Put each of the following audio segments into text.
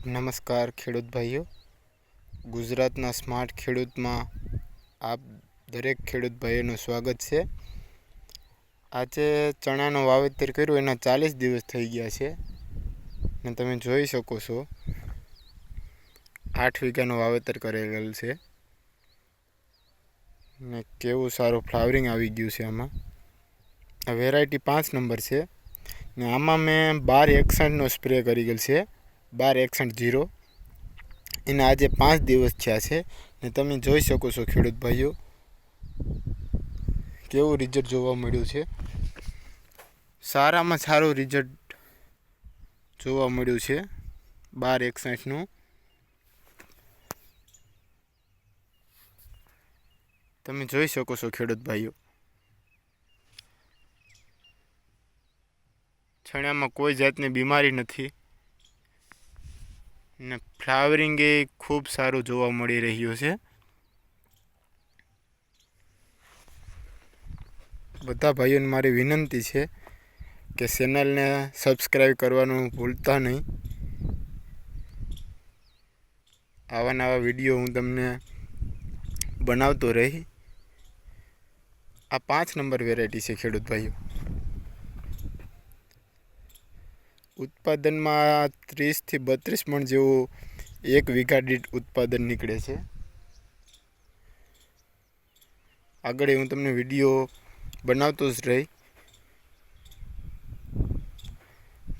નમસ્કાર ખેડૂત ભાઈઓ, ગુજરાતના સ્માર્ટ ખેડૂતમાં આપ દરેક ખેડૂત ભાઈઓનું સ્વાગત છે. આજે ચણાનું વાવેતર કર્યું એના 40 દિવસ થઈ ગયા છે ને તમે જોઈ શકો છો 8 વીઘાનું વાવેતર કરેલ છે ને કેવું સારું ફ્લાવરિંગ આવી ગયું છે. આમાં આ વેરાયટી 5 નંબર છે ને આમાં મેં 1261નો સ્પ્રે કરી ગયેલ છે, 1261 એના આજે 5 દિવસ થયા છે ને તમે જોઈ શકો છો ખેડૂત ભાઈઓ કેવું રિઝલ્ટ જોવા મળ્યું છે. સારામાં સારું રિઝલ્ટ જોવા મળ્યું છે 1261નું. તમે જોઈ શકો છો ખેડૂત ભાઈઓ, છણામાં કોઈ જાતની બીમારી નથી ને ફ્લાવરિંગ એ ખૂબ સારું જોવા મળી રહ્યું છે. બધા ભાઈઓને મારી વિનંતી છે કે ચેનલને સબસ્ક્રાઈબ કરવાનું ભૂલતા નહીં. આવા નવા વિડીયો હું તમને બનાવતો રહી. આ 5 નંબર વેરાયટી છે ખેડૂત ભાઈઓ. ઉત્પાદનમાં 30 થી 32 મણ જેવું 1 વીઘા દીઠ ઉત્પાદન નીકળે છે. આગળ હું તમને વિડીયો બનાવતો જ રહી.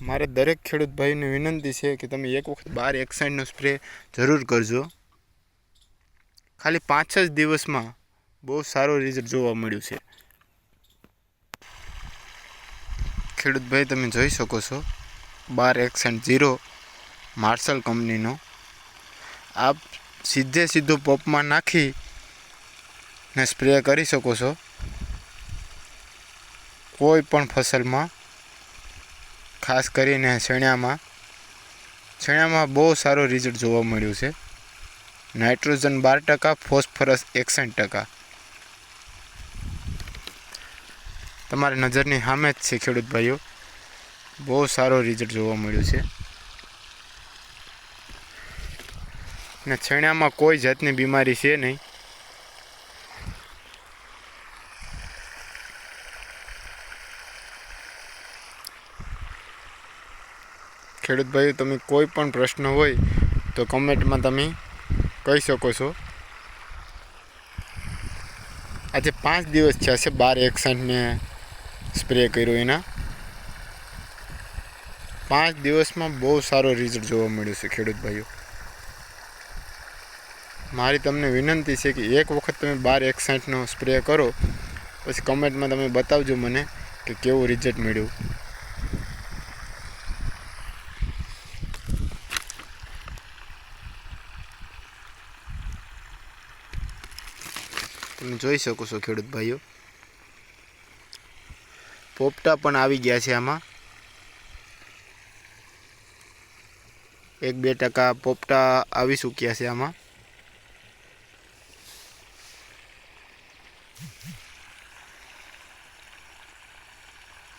મારે દરેક ખેડૂત ભાઈને વિનંતી છે કે તમે એક વખત 1261નો સ્પ્રે જરૂર કરજો. ખાલી 5 જ દિવસમાં બહુ સારું રિઝલ્ટ જોવા મળ્યું છે. ખેડૂત ભાઈ તમે જોઈ શકો છો 1261 માર્શલ કંપનીનો. આપ સીધો પોપમાં નાખી ને સ્પ્રે કરી શકો છો કોઈ પણ ફસલમાં, ખાસ કરીને ચણામાં બહુ સારું રિઝલ્ટ જોવા મળ્યું છે. Nitrogen 12%, phosphorus 61%. તમારી નજરની સામે જ છે ખેડૂત ભાઈઓ, બહુ સારું રિઝલ્ટ જોવા મળ્યું છે ને ચણામાં કોઈ જાતની બીમારી છે નહીં. ખેડૂત ભાઈઓ, તમે કોઈ પણ પ્રશ્ન હોય તો કમેન્ટમાં તમે કહી શકો છો. આજે 5 દિવસ થયા છે 1261ને સ્પ્રે કર્યો એના. 5 દિવસમાં બહુ સારો રિઝલ્ટ જોવા મળ્યું છે ખેડૂત ભાઈઓ. મારી તમને વિનંતી છે કે એક વખત તમે 1261નો સ્પ્રે કરો પછી કમેન્ટમાં તમે બતાવજો મને કે કેવું રિઝલ્ટ મળ્યું. તમે જોઈ શકો છો ખેડૂત ભાઈઓ, પોપટા પણ આવી ગયા છે. આમાં 1-2% પોપટા આવી ચૂક્યા છે. આમાં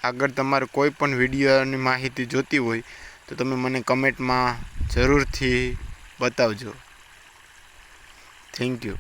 આગળ તમારે કોઈ પણ વિડીયોની માહિતી જોતી હોય તો તમે મને કમેન્ટમાં જરૂરથી બતાવજો. Thank you.